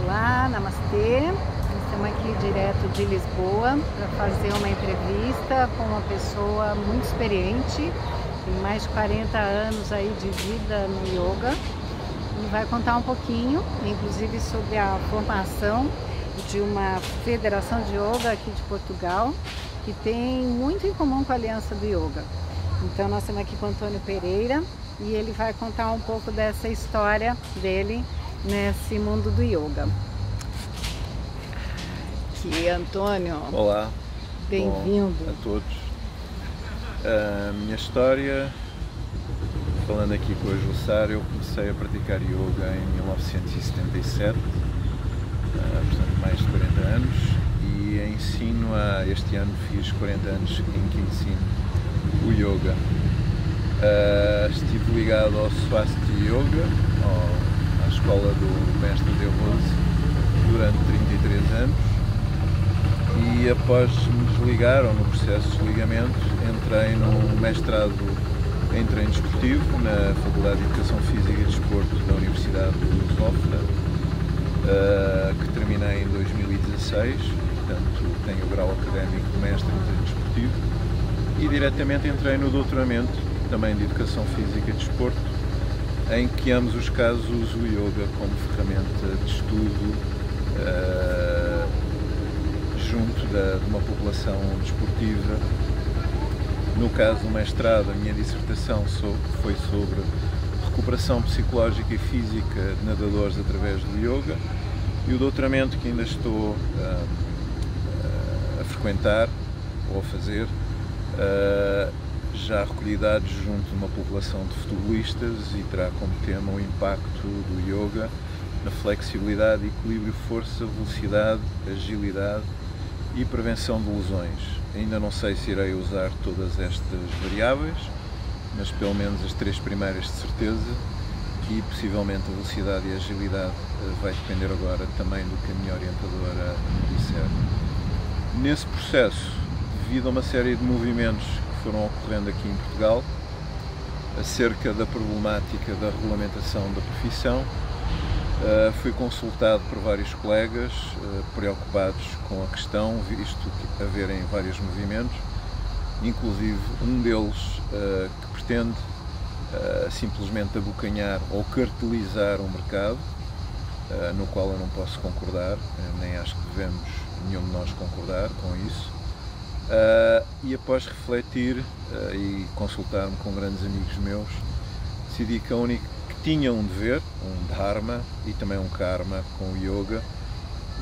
Olá, namastê. Estamos aqui direto de Lisboa para fazer uma entrevista com uma pessoa muito experiente, tem mais de 40 anos aí de vida no yoga e vai contar um pouquinho, inclusive sobre a formação de uma federação de yoga aqui de Portugal, que tem muito em comum com a Aliança do Yoga. Então nós estamos aqui com o Antônio Pereira e ele vai contar um pouco dessa história dele nesse mundo do yoga. Aqui, Antônio. Olá. Bem-vindo. A todos. A minha história, falando aqui com a Jussara, eu comecei a praticar yoga em 1977, portanto mais de 40 anos, e ensino este ano fiz 40 anos em que ensino o yoga. Estive ligado ao Swasti Yoga, à escola do mestre Devoso, durante 33 anos, e após me desligar, ou no processo de desligamento, entrei no mestrado em treino desportivo na Faculdade de Educação Física e Desporto da Universidade de Lusófona, que terminei em 2016, portanto tenho o grau académico de mestre em treino desportivo, e diretamente entrei no doutoramento também de Educação Física e Desporto, em que ambos os casos uso o yoga como ferramenta de estudo junto de uma população desportiva. No caso do mestrado, a minha dissertação foi sobre recuperação psicológica e física de nadadores através do yoga, e o doutoramento que ainda estou a frequentar ou a fazer já recolhi dados junto de uma população de futebolistas e terá como tema o impacto do yoga na flexibilidade, equilíbrio, força, velocidade, agilidade e prevenção de lesões. Ainda não sei se irei usar todas estas variáveis, mas pelo menos as três primeiras de certeza, e possivelmente a velocidade e a agilidade vai depender agora também do que a minha orientadora me disser. Nesse processo, devido a uma série de movimentos que foram ocorrendo aqui em Portugal acerca da problemática da regulamentação da profissão, fui consultado por vários colegas preocupados com a questão, visto que haverem vários movimentos, inclusive um deles que pretende simplesmente abocanhar ou cartelizar o mercado, no qual eu não posso concordar, nem acho que devemos nenhum de nós concordar com isso. E após refletir e consultar-me com grandes amigos meus, decidi que a única que tinha um dever, um dharma e também um karma com o yoga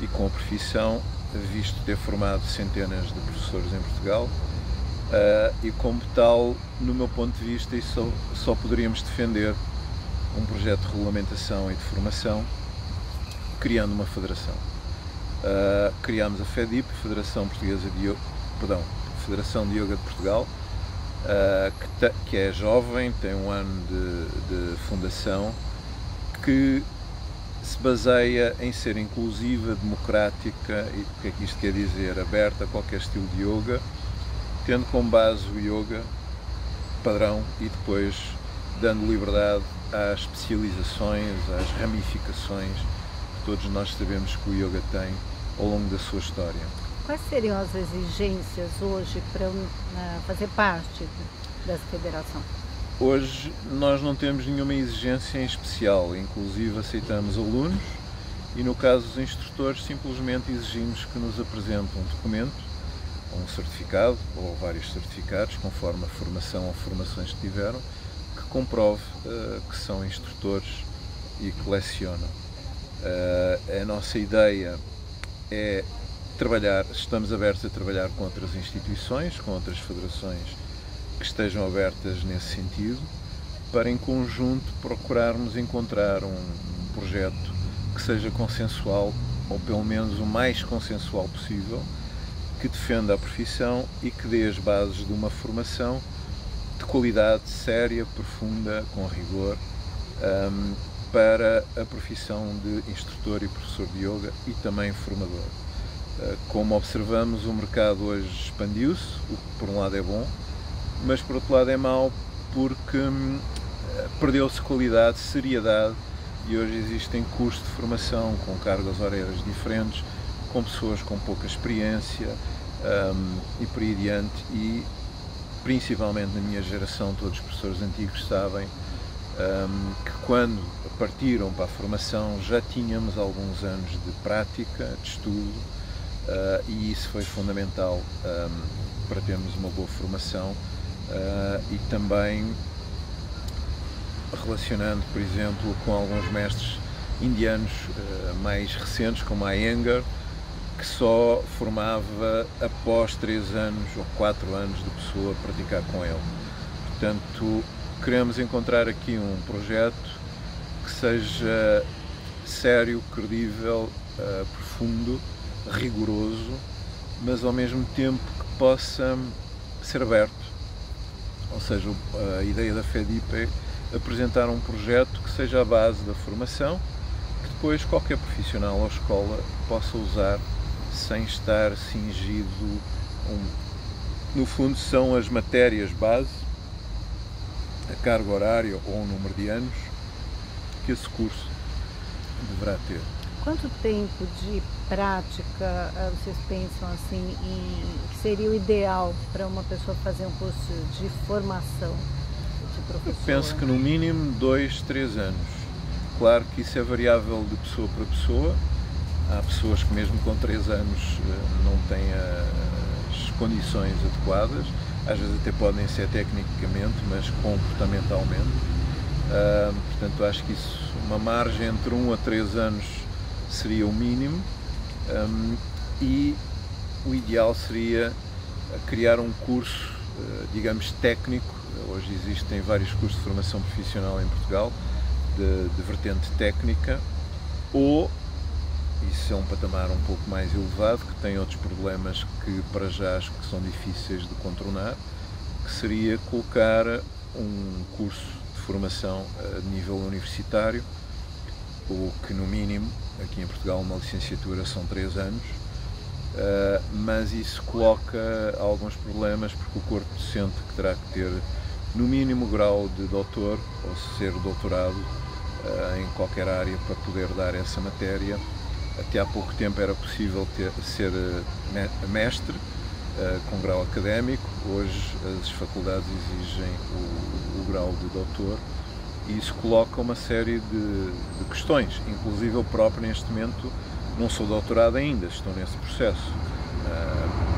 e com a profissão, visto ter formado centenas de professores em Portugal, e como tal, no meu ponto de vista, só poderíamos defender um projeto de regulamentação e de formação criando uma federação. Criámos a FEDIP, Federação de Yoga de Portugal, que é jovem, tem um ano de fundação, que se baseia em ser inclusiva, democrática, e o que é que isto quer dizer? Aberta a qualquer estilo de yoga, tendo como base o yoga padrão e depois dando liberdade às especializações, às ramificações que todos nós sabemos que o yoga tem ao longo da sua história. Quais seriam as exigências hoje para fazer parte dessa federação? Hoje nós não temos nenhuma exigência em especial, inclusive aceitamos alunos e, no caso dos instrutores, simplesmente exigimos que nos apresentem um documento, um certificado ou vários certificados, conforme a formação ou formações que tiveram, que comprove que são instrutores e que lecionam. A nossa ideia é estamos abertos a trabalhar com outras instituições, com outras federações que estejam abertas nesse sentido, para em conjunto procurarmos encontrar um projeto que seja consensual, ou pelo menos o mais consensual possível, que defenda a profissão e que dê as bases de uma formação de qualidade, séria, profunda, com rigor, para a profissão de instrutor e professor de yoga e também formador. Como observamos, o mercado hoje expandiu-se, o que por um lado é bom, mas por outro lado é mau, porque perdeu-se qualidade, seriedade e hoje existem cursos de formação com cargas horárias diferentes, com pessoas com pouca experiência e por aí adiante, e principalmente na minha geração, todos os professores antigos sabem que quando partiram para a formação já tínhamos alguns anos de prática, de estudo, e isso foi fundamental para termos uma boa formação, e também relacionando, por exemplo, com alguns mestres indianos mais recentes, como a Iyengar, que só formava após 3 anos ou 4 anos de pessoa praticar com ele. Portanto, queremos encontrar aqui um projeto que seja sério, credível, profundo, rigoroso, mas ao mesmo tempo que possa ser aberto. Ou seja, a ideia da FEDIP é apresentar um projeto que seja a base da formação, que depois qualquer profissional ou escola possa usar sem estar cingido. No fundo, são as matérias base, a carga horária ou o número de anos que esse curso deverá ter. Quanto tempo de prática vocês pensam assim que seria o ideal para uma pessoa fazer um curso de formação de professor? Eu penso que no mínimo 2, 3 anos. Claro que isso é variável de pessoa para pessoa. Há pessoas que mesmo com 3 anos não têm as condições adequadas, às vezes até podem ser tecnicamente, mas comportamentalmente. Portanto, acho que isso, uma margem entre 1 a 3 anos seria o mínimo, e o ideal seria criar um curso, digamos, técnico. Hoje existem vários cursos de formação profissional em Portugal, de vertente técnica, ou isso é um patamar um pouco mais elevado, que tem outros problemas que para já acho que são difíceis de contornar, que seria colocar um curso de formação a nível universitário, ou que no mínimo, aqui em Portugal uma licenciatura são 3 anos, mas isso coloca alguns problemas, porque o corpo docente que terá que ter no mínimo grau de doutor, ou ser doutorado em qualquer área para poder dar essa matéria. Até há pouco tempo era possível ser mestre com grau académico, hoje as faculdades exigem o grau de doutor, e isso coloca uma série de questões. Inclusive eu próprio neste momento não sou doutorado ainda, estou nesse processo.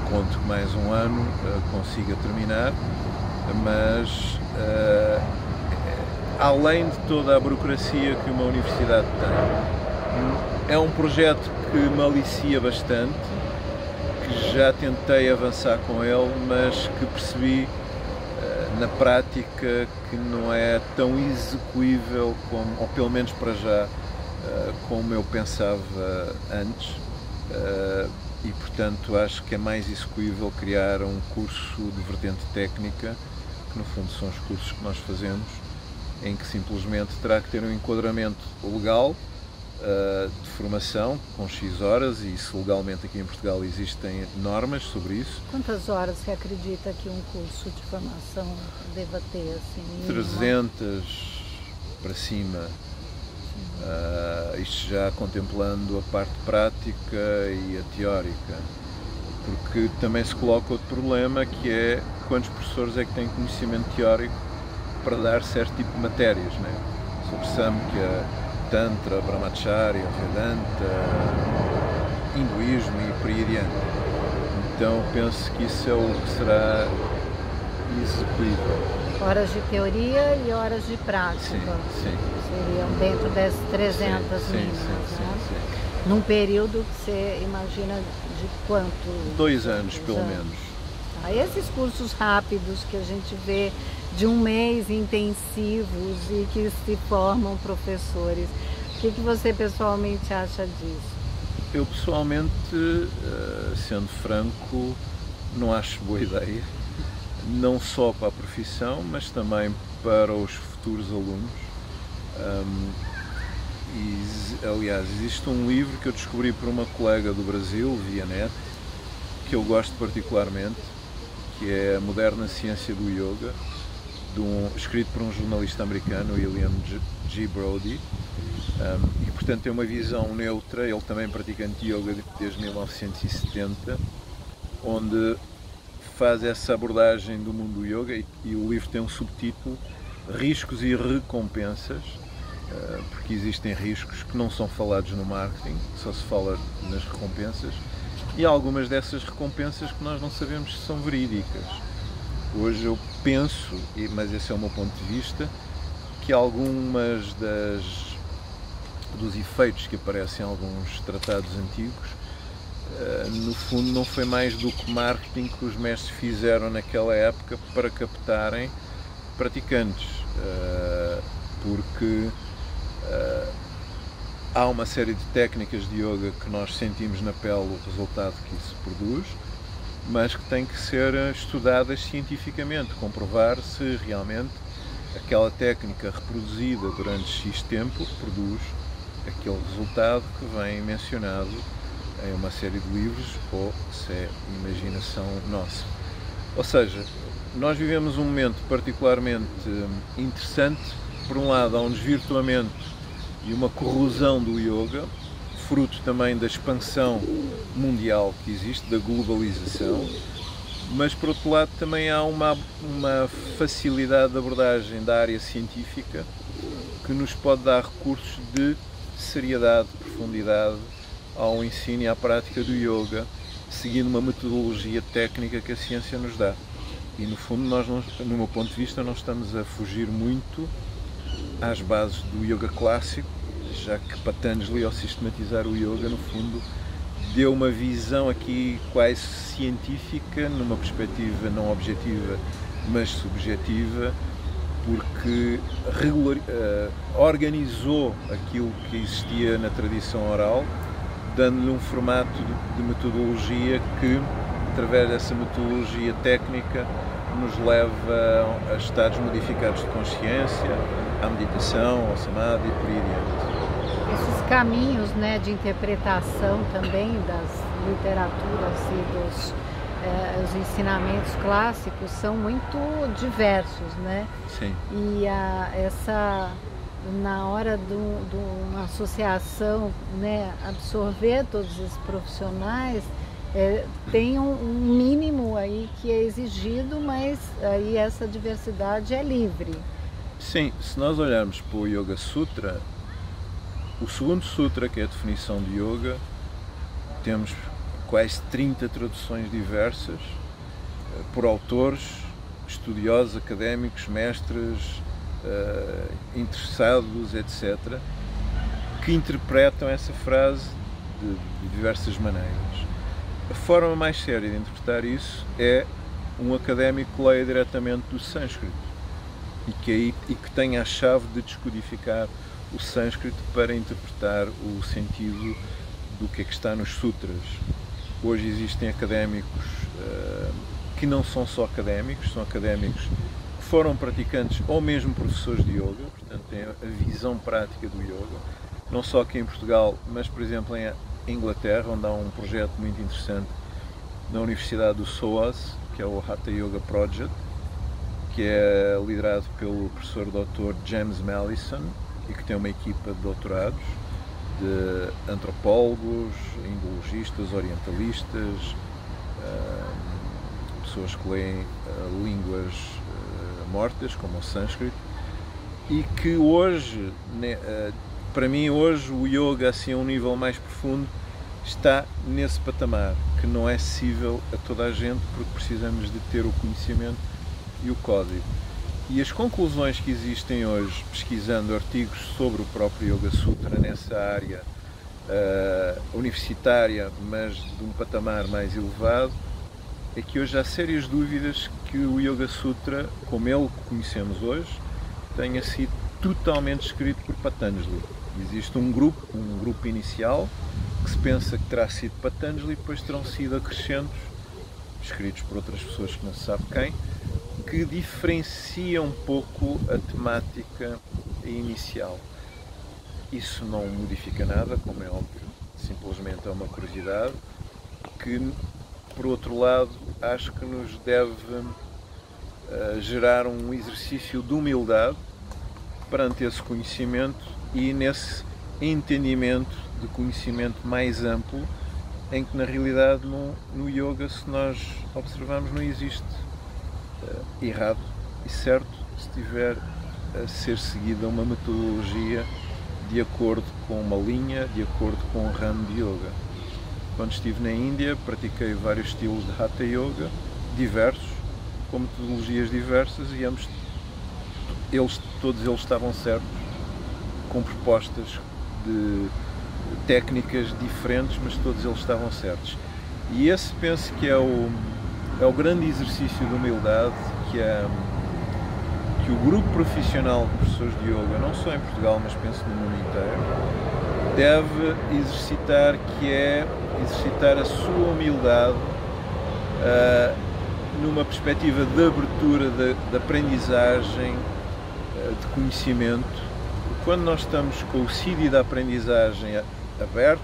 Conto que mais um ano consiga terminar, mas além de toda a burocracia que uma universidade tem, é um projeto que me alicia bastante, que já tentei avançar com ele, mas que percebi na prática que não é tão execuível, ou pelo menos para já, como eu pensava antes, e portanto acho que é mais execuível criar um curso de vertente técnica, que no fundo são os cursos que nós fazemos, em que simplesmente terá que ter um enquadramento legal de formação com X horas, e isso legalmente aqui em Portugal existem normas sobre isso. Quantas horas você acredita que um curso de formação deva ter? Assim, 300 para cima, isto já contemplando a parte prática e a teórica, porque também se coloca outro problema, que é quantos professores é que têm conhecimento teórico para dar certo tipo de matérias, né? Sobre Samkhya, Tantra, Brahmacharya, Vedanta, hinduísmo e por aí adiante. Então penso que isso é o que será execuível. Horas de teoria e horas de prática. Sim. Seriam dentro das 300 mínimas, né? Num período que você imagina de quanto? 2 anos, pelo menos. Esses cursos rápidos que a gente vê de 1 mês intensivos e que se formam professores, o que você pessoalmente acha disso? Eu pessoalmente, sendo franco, não acho boa ideia, não só para a profissão, mas também para os futuros alunos. Aliás, existe um livro que eu descobri por uma colega do Brasil, via net, que eu gosto particularmente, que é A Moderna Ciência do Yoga, escrito por um jornalista americano, William G. Brody, e portanto tem uma visão neutra. Ele também praticante de yoga desde 1970, onde faz essa abordagem do mundo do yoga, e o livro tem um subtítulo: Riscos e Recompensas, porque existem riscos que não são falados no marketing, só se fala nas recompensas, e algumas dessas recompensas que nós não sabemos se são verídicas. Hoje eu penso, mas esse é o meu ponto de vista, que algumas dos efeitos que aparecem em alguns tratados antigos, no fundo não foi mais do que marketing que os mestres fizeram naquela época para captarem praticantes, porque há uma série de técnicas de yoga que nós sentimos na pele o resultado que isso produz, mas que têm que ser estudadas cientificamente, comprovar se realmente aquela técnica reproduzida durante X tempo produz aquele resultado que vem mencionado em uma série de livros, ou se é imaginação nossa. Ou seja, nós vivemos um momento particularmente interessante. Por um lado, há um desvirtuamento e uma corrosão do yoga, fruto também da expansão mundial que existe, da globalização, mas por outro lado também há uma facilidade de abordagem da área científica que nos pode dar recursos de seriedade, profundidade ao ensino e à prática do yoga, seguindo uma metodologia técnica que a ciência nos dá. E no fundo, nós, no meu ponto de vista, não estamos a fugir muito às bases do yoga clássico, já que Patanjali, ao sistematizar o yoga, no fundo, deu uma visão aqui quase científica, numa perspectiva não objetiva, mas subjetiva, porque organizou aquilo que existia na tradição oral, dando-lhe um formato de metodologia que, através dessa metodologia técnica, nos leva a estados modificados de consciência, à meditação, ao samadhi e por aí adiante. Esses caminhos, né, de interpretação também das literaturas e dos os ensinamentos clássicos são muito diversos, né? Sim. E na hora de uma associação, né, absorver todos esses profissionais, tem um mínimo aí que é exigido, mas aí essa diversidade é livre. Sim, se nós olharmos para o Yoga Sutra, o segundo sutra, que é a definição de yoga, temos quase 30 traduções diversas por autores, estudiosos, académicos, mestres, interessados, etc., que interpretam essa frase de diversas maneiras. A forma mais séria de interpretar isso é um académico que leia diretamente do sânscrito e que tenha a chave de descodificar o sânscrito para interpretar o sentido do que é que está nos sutras. Hoje existem académicos que não são só académicos, são académicos que foram praticantes ou mesmo professores de yoga, portanto têm a visão prática do yoga, não só aqui em Portugal, mas por exemplo em Inglaterra, onde há um projeto muito interessante na Universidade do SOAS, que é o Hatha Yoga Project, que é liderado pelo professor Dr. James Mallison e que tem uma equipa de doutorados, de antropólogos, indologistas, orientalistas, pessoas que leem línguas mortas, como o sânscrito, e que hoje, para mim hoje, o yoga assim a um nível mais profundo está nesse patamar, que não é acessível a toda a gente, porque precisamos de ter o conhecimento e o código. E as conclusões que existem hoje, pesquisando artigos sobre o próprio Yoga Sutra nessa área universitária, mas de um patamar mais elevado, é que hoje há sérias dúvidas que o Yoga Sutra, como ele que conhecemos hoje, tenha sido totalmente escrito por Patanjali. Existe um grupo inicial que se pensa que terá sido Patanjali, e depois terão sido acrescentos, escritos por outras pessoas que não se sabe quem, que diferencia um pouco a temática inicial. Isso não modifica nada, como é óbvio, simplesmente é uma curiosidade que, por outro lado, acho que nos deve gerar um exercício de humildade perante esse conhecimento e nesse entendimento de conhecimento mais amplo, em que na realidade no yoga, se nós observarmos, não existe errado e certo se tiver a ser seguida uma metodologia de acordo com uma linha, de acordo com um ramo de yoga. Quando estive na Índia, pratiquei vários estilos de Hatha Yoga, diversos, com metodologias diversas, e todos eles estavam certos, com propostas de técnicas diferentes, mas todos eles estavam certos. E esse penso que é o grande exercício de humildade que o grupo profissional de professores de yoga, não só em Portugal, mas penso no mundo inteiro, deve exercitar, que é exercitar a sua humildade numa perspectiva de abertura, de aprendizagem, de conhecimento. Quando nós estamos com o sítio da aprendizagem aberto,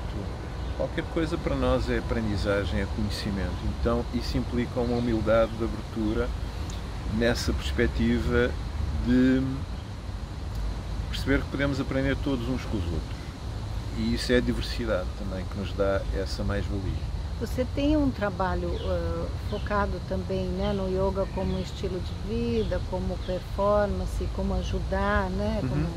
qualquer coisa para nós é aprendizagem, é conhecimento. Então isso implica uma humildade de abertura nessa perspectiva de perceber que podemos aprender todos uns com os outros. E isso é a diversidade também que nos dá essa mais-valia. Você tem um trabalho focado também, né, no yoga como estilo de vida, como performance, como ajudar, né, como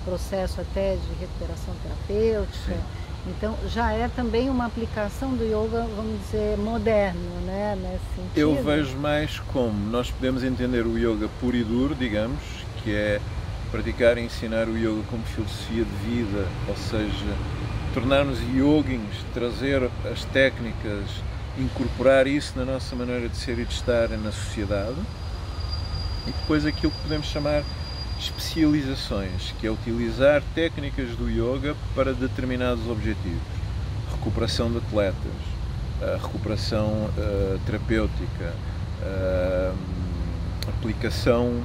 processo até de recuperação terapêutica. Sim. Então já é também uma aplicação do yoga, vamos dizer, moderno, né, nesse sentido? Eu vejo mais como nós podemos entender o yoga puro e duro, digamos, que é praticar e ensinar o yoga como filosofia de vida, ou seja, tornar-nos yogins, trazer as técnicas, incorporar isso na nossa maneira de ser e de estar na sociedade. E depois aquilo que podemos chamar especializações, que é utilizar técnicas do yoga para determinados objetivos. Recuperação de atletas, recuperação terapêutica, aplicação,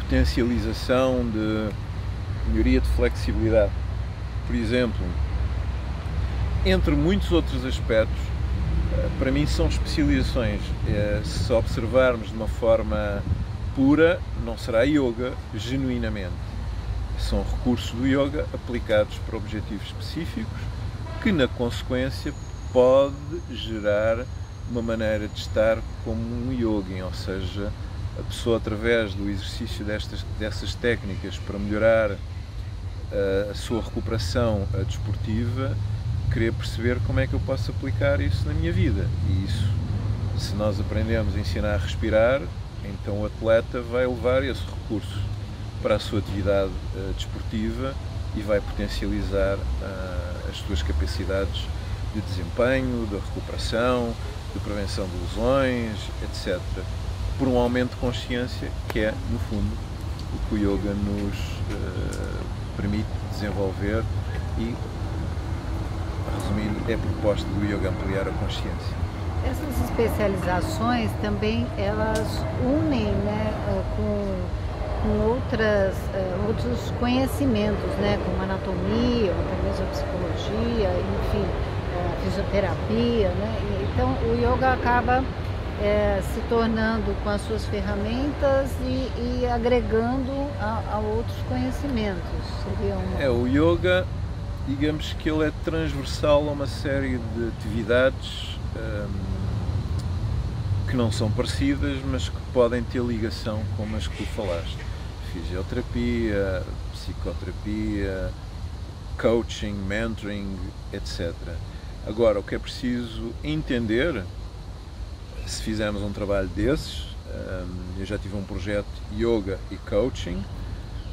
potencialização de melhoria de flexibilidade. Por exemplo, entre muitos outros aspectos, para mim são especializações. Se observarmos de uma forma pura, não será yoga genuinamente. São recursos do yoga aplicados para objetivos específicos, que na consequência pode gerar uma maneira de estar como um yogin, ou seja, a pessoa, através do exercício dessas técnicas para melhorar a sua recuperação desportiva, querer perceber como é que eu posso aplicar isso na minha vida. E isso, se nós aprendemos a ensinar a respirar, então o atleta vai levar esse recurso para a sua atividade desportiva e vai potencializar as suas capacidades de desempenho, de recuperação, de prevenção de lesões, etc. Por um aumento de consciência, que é, no fundo, o que o yoga nos permite desenvolver e, resumindo, é a proposta do yoga ampliar a consciência. Essas especializações também, elas unem, né, com outros conhecimentos, né, como anatomia, ou até mesmo psicologia, enfim, fisioterapia, né? Então o yoga acaba se tornando com as suas ferramentas e agregando a outros conhecimentos. Seria o yoga, digamos que ele é transversal a uma série de atividades que não são parecidas, mas que podem ter ligação com as que tu falaste. Fisioterapia, psicoterapia, coaching, mentoring, etc. Agora, o que é preciso entender, se fizermos um trabalho desses, eu já tive um projeto Yoga e Coaching,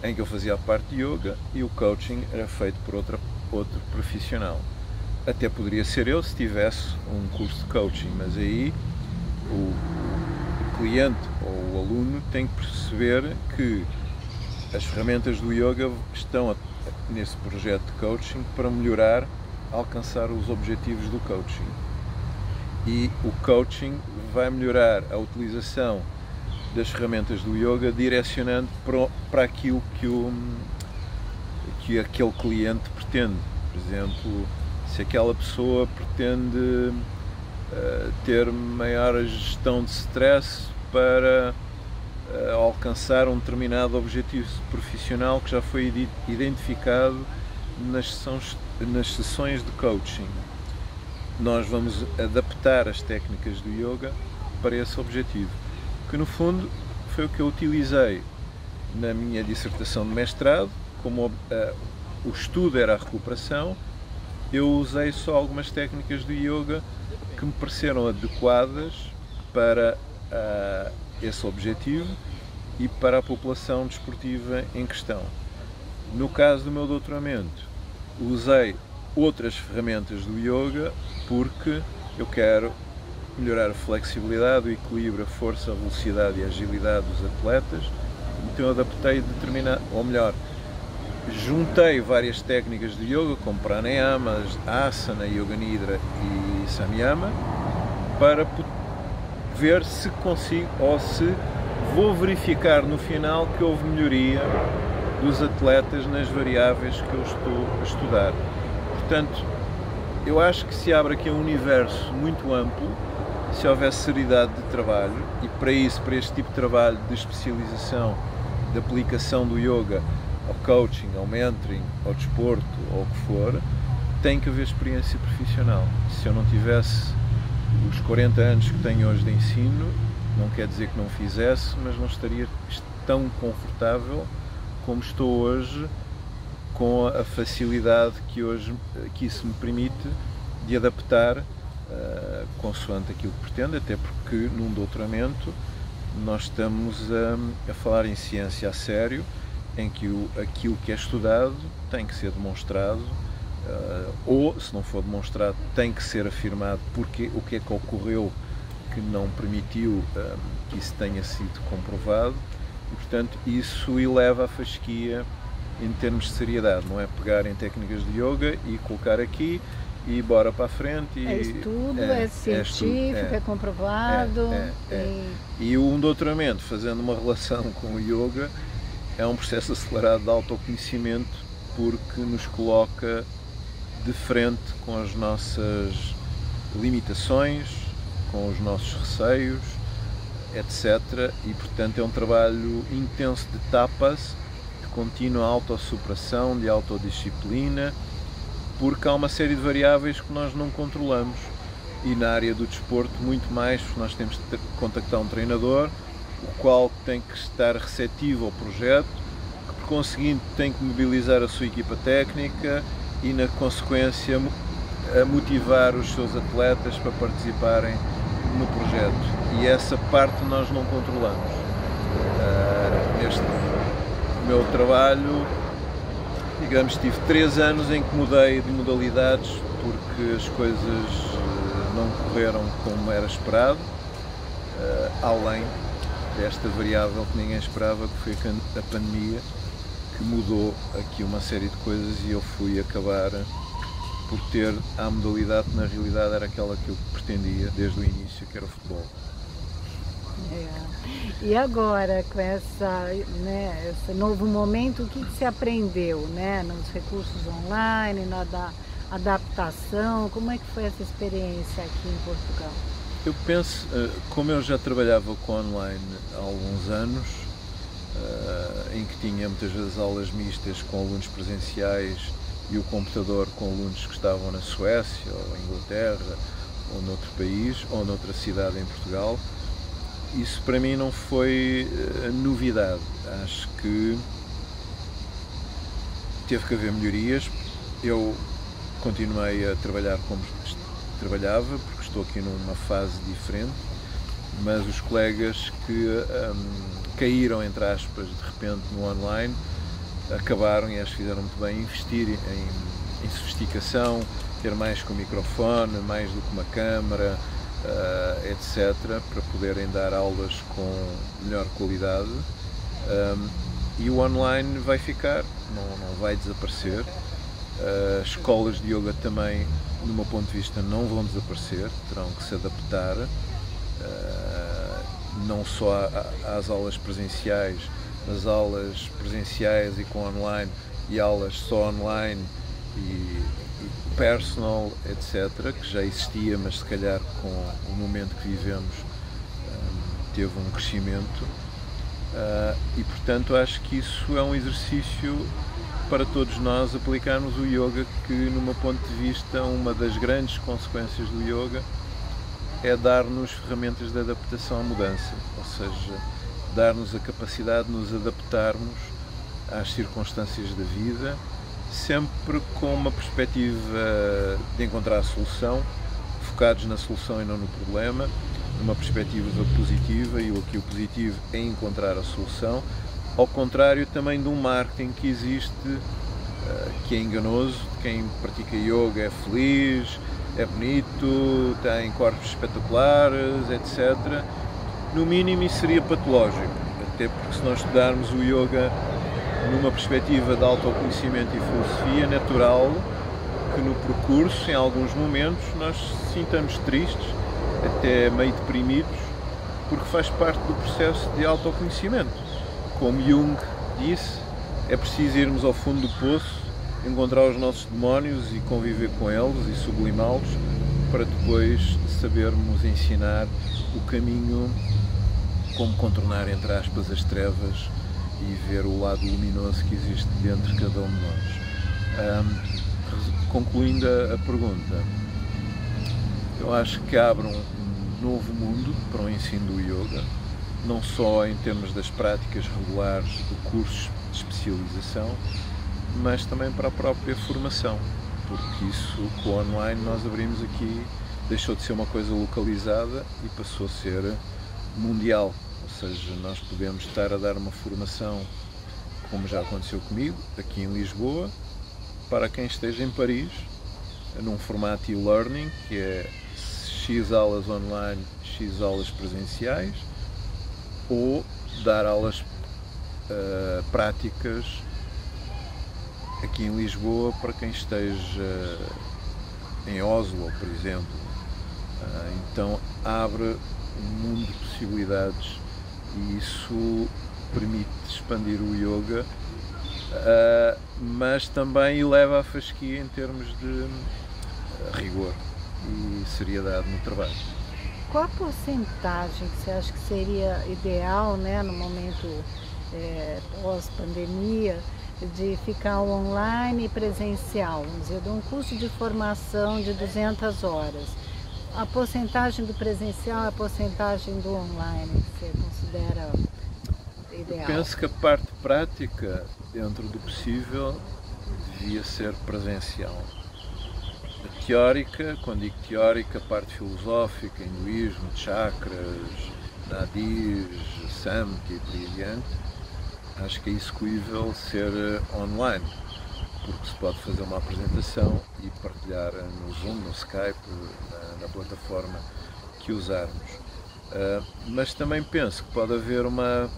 em que eu fazia a parte de Yoga e o Coaching era feito por outro profissional. Até poderia ser eu se tivesse um curso de Coaching, mas aí o cliente ou o aluno tem que perceber que as ferramentas do Yoga estão nesse projeto de Coaching para melhorar, alcançar os objetivos do Coaching. E o Coaching vai melhorar a utilização das ferramentas do Yoga, direcionando para aquilo que aquele cliente pretende. Por exemplo, se aquela pessoa pretende ter maior gestão de stress, para alcançar um determinado objetivo profissional que já foi identificado nas sessões de coaching. Nós vamos adaptar as técnicas do yoga para esse objetivo, que no fundo foi o que eu utilizei na minha dissertação de mestrado. Como o estudo era a recuperação, eu usei só algumas técnicas do yoga que me pareceram adequadas para esse objetivo e para a população desportiva em questão. No caso do meu doutoramento, usei outras ferramentas do yoga porque eu quero melhorar a flexibilidade, o equilíbrio, a força, a velocidade e a agilidade dos atletas. Então eu adaptei juntei várias técnicas de yoga, como pranayama, asana, yoga nidra e samyama, para ver se consigo ou se vou verificar no final que houve melhoria dos atletas nas variáveis que eu estou a estudar. Portanto, eu acho que se abre aqui um universo muito amplo se houver seriedade de trabalho, e para isso, para este tipo de trabalho de especialização, de aplicação do yoga ao coaching, ao mentoring, ao desporto, ou o que for, tem que haver experiência profissional. Se eu não tivesse os 40 anos que tenho hoje de ensino, não quer dizer que não fizesse, mas não estaria tão confortável como estou hoje, com a facilidade que isso me permite de adaptar consoante aquilo que pretendo, até porque num doutoramento nós estamos a falar em ciência a sério, em que aquilo que é estudado tem que ser demonstrado, ou se não for demonstrado tem que ser afirmado porque o que é que ocorreu que não permitiu que isso tenha sido comprovado, e portanto isso eleva a fasquia em termos de seriedade. Não é pegar em técnicas de yoga e colocar aqui e bora para a frente. É estudo, é científico, é comprovado. E um doutoramento, fazendo uma relação com o yoga, é um processo acelerado de autoconhecimento, porque nos coloca de frente com as nossas limitações, com os nossos receios, etc. E portanto é um trabalho intenso de tapas, de contínua autossuperação, de autodisciplina, porque há uma série de variáveis que nós não controlamos, e na área do desporto muito mais, porque nós temos de contactar um treinador, o qual tem que estar receptivo ao projeto, que por conseguinte tem que mobilizar a sua equipa técnica e na consequência a motivar os seus atletas para participarem no projeto, e essa parte nós não controlamos. Neste meu trabalho, digamos, tive 3 anos em que mudei de modalidades porque as coisas não correram como era esperado, além desta variável que ninguém esperava, que foi a pandemia, que mudou aqui uma série de coisas, e eu fui acabar por ter a modalidade que na realidade era aquela que eu pretendia desde o início, que era o futebol. E agora, com esse novo momento, o que se aprendeu, nos recursos online, na adaptação? Como é que foi essa experiência aqui em Portugal? Eu penso, como eu já trabalhava com online há alguns anos, em que tinha muitas vezes aulas mistas com alunos presenciais e o computador com alunos que estavam na Suécia, ou Inglaterra, ou noutro país, ou noutra cidade em Portugal, isso para mim não foi novidade. Acho que teve que haver melhorias. Eu continuei a trabalhar como trabalhava, porque estou aqui numa fase diferente, mas os colegas que caíram, entre aspas, de repente no online, acabaram, e acho que fizeram muito bem, investir em sofisticação, ter mais que um microfone, mais do que uma câmara, etc., para poderem dar aulas com melhor qualidade. E o online vai ficar, não vai desaparecer. As escolas de yoga também, do meu ponto de vista, não vão desaparecer, terão que se adaptar, não só às aulas presenciais, mas aulas presenciais e com online, e aulas só online e personal, etc., que já existia, mas se calhar com o momento que vivemos teve um crescimento e, portanto, acho que isso é um exercício para todos nós aplicarmos o yoga, que, no meu ponto de vista, uma das grandes consequências do yoga é dar-nos ferramentas de adaptação à mudança, ou seja, dar-nos a capacidade de nos adaptarmos às circunstâncias da vida, sempre com uma perspectiva de encontrar a solução, focados na solução e não no problema, numa perspectiva positiva, e aqui o positivo é encontrar a solução, ao contrário também de um marketing que existe, que é enganoso. Quem pratica yoga é feliz, é bonito, tem corpos espetaculares, etc. No mínimo isso seria patológico, até porque se nós estudarmos o yoga numa perspectiva de autoconhecimento e filosofia, é natural que no percurso, em alguns momentos, nós sintamos tristes, até meio deprimidos, porque faz parte do processo de autoconhecimento. Como Jung disse, é preciso irmos ao fundo do poço, encontrar os nossos demónios e conviver com eles e sublimá-los, para depois sabermos ensinar o caminho, como contornar, entre aspas, as trevas e ver o lado luminoso que existe dentro de cada um de nós. Concluindo a pergunta, eu acho que abre um novo mundo para o ensino do yoga, não só em termos das práticas regulares do curso de especialização, mas também para a própria formação, porque isso, com o online, nós abrimos aqui, deixou de ser uma coisa localizada e passou a ser mundial, ou seja, nós podemos estar a dar uma formação, como já aconteceu comigo, aqui em Lisboa, para quem esteja em Paris, num formato e-learning, que é X aulas online, X aulas presenciais, ou dar aulas práticas aqui em Lisboa para quem esteja em Oslo, por exemplo. Então abre um mundo de possibilidades e isso permite expandir o yoga, mas também eleva a fasquia em termos de rigor e seriedade no trabalho. Qual a porcentagem que você acha que seria ideal, né, no momento pós-pandemia, de ficar online e presencial? Vamos dizer, de um curso de formação de 200 horas. A porcentagem do presencial, a porcentagem do online, que você considera ideal? Eu penso que a parte prática, dentro do possível, devia ser presencial. A teórica, quando digo teórica, a parte filosófica, hinduísmo, chakras, nadis, samkhya e por aí adiante, acho que é execuível ser online, porque se pode fazer uma apresentação e partilhar no Zoom, no Skype, na plataforma que usarmos. Mas também penso que pode haver uma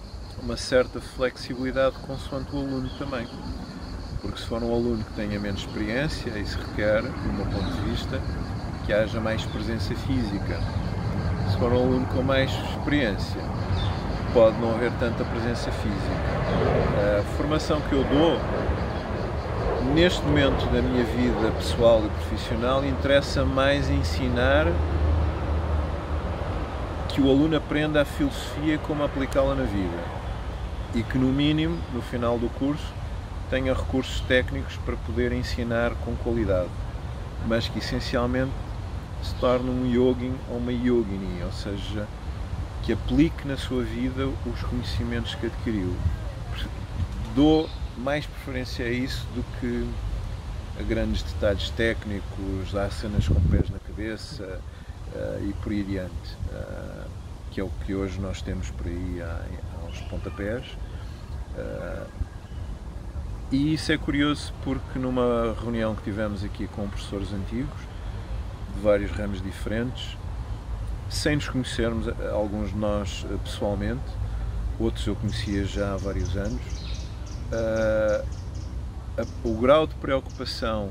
certa flexibilidade consoante o aluno também, porque se for um aluno que tenha menos experiência, isso requer, do meu ponto de vista, que haja mais presença física. Se for um aluno com mais experiência, pode não haver tanta presença física. A formação que eu dou, neste momento da minha vida pessoal e profissional, interessa mais ensinar que o aluno aprenda a filosofia e como aplicá-la na vida e que, no mínimo, no final do curso, tenha recursos técnicos para poder ensinar com qualidade, mas que essencialmente se torne um yogin ou uma yogini, ou seja, que aplique na sua vida os conhecimentos que adquiriu. Dou mais preferência a isso do que a grandes detalhes técnicos, asanas com pés na cabeça e por aí adiante, que é o que hoje nós temos por aí aos pontapés. E isso é curioso porque numa reunião que tivemos aqui com professores antigos, de vários ramos diferentes, sem nos conhecermos, alguns de nós pessoalmente, outros eu conhecia já há vários anos, o grau de preocupação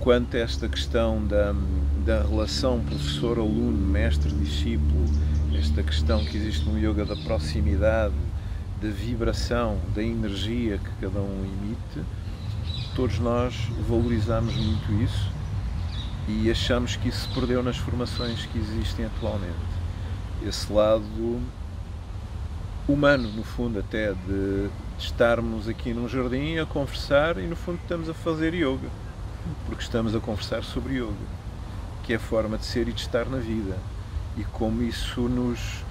quanto a esta questão da relação professor-aluno, mestre-discípulo, esta questão que existe no yoga da proximidade, da vibração, da energia que cada um emite, todos nós valorizamos muito isso e achamos que isso se perdeu nas formações que existem atualmente. esse lado humano, no fundo, até de estarmos aqui num jardim a conversar e no fundo estamos a fazer yoga, porque estamos a conversar sobre yoga, que é a forma de ser e de estar na vida, e como isso nos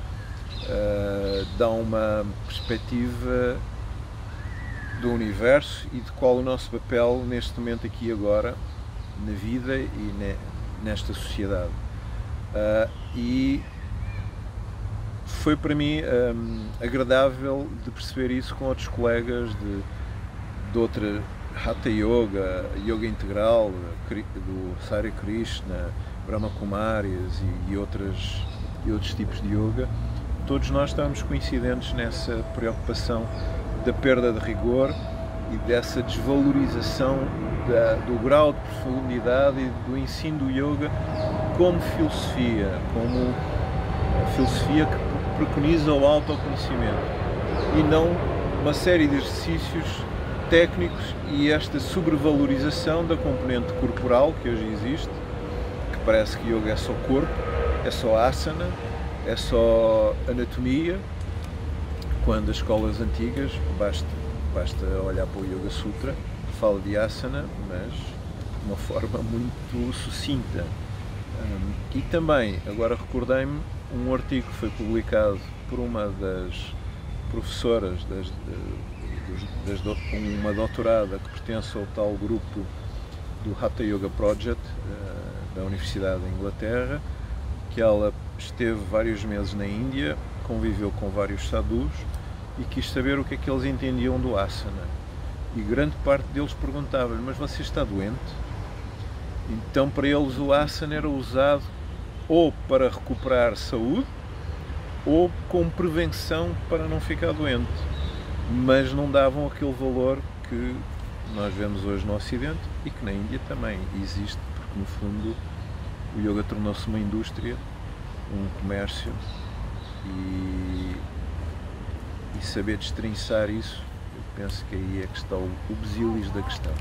dá uma perspectiva do universo e de qual o nosso papel neste momento aqui e agora na vida e nesta sociedade. E foi para mim agradável de perceber isso com outros colegas de outra Hatha Yoga, Yoga Integral, do Hare Krishna, Brahma Kumaris e outros tipos de yoga. Todos nós estamos coincidentes nessa preocupação da perda de rigor e dessa desvalorização do grau de profundidade e do ensino do yoga como filosofia que preconiza o autoconhecimento e não uma série de exercícios técnicos e esta sobrevalorização da componente corporal que hoje existe, que parece que yoga é só corpo, é só asana, é só anatomia, quando as escolas antigas, basta olhar para o Yoga Sutra, fala de asana, mas de uma forma muito sucinta. E também, agora recordei-me, um artigo que foi publicado por uma das professoras, uma doutorada que pertence ao tal grupo do Hatha Yoga Project da Universidade da Inglaterra, que ela esteve vários meses na Índia, conviveu com vários sadhus e quis saber o que é que eles entendiam do asana. E grande parte deles perguntava-lhe: mas você está doente? Então para eles o asana era usado ou para recuperar saúde ou como prevenção para não ficar doente, mas não davam aquele valor que nós vemos hoje no Ocidente e que na Índia também existe, porque no fundo o yoga tornou-se uma indústria, um comércio, e saber destrinçar isso, eu penso que aí é que está o basilis da questão.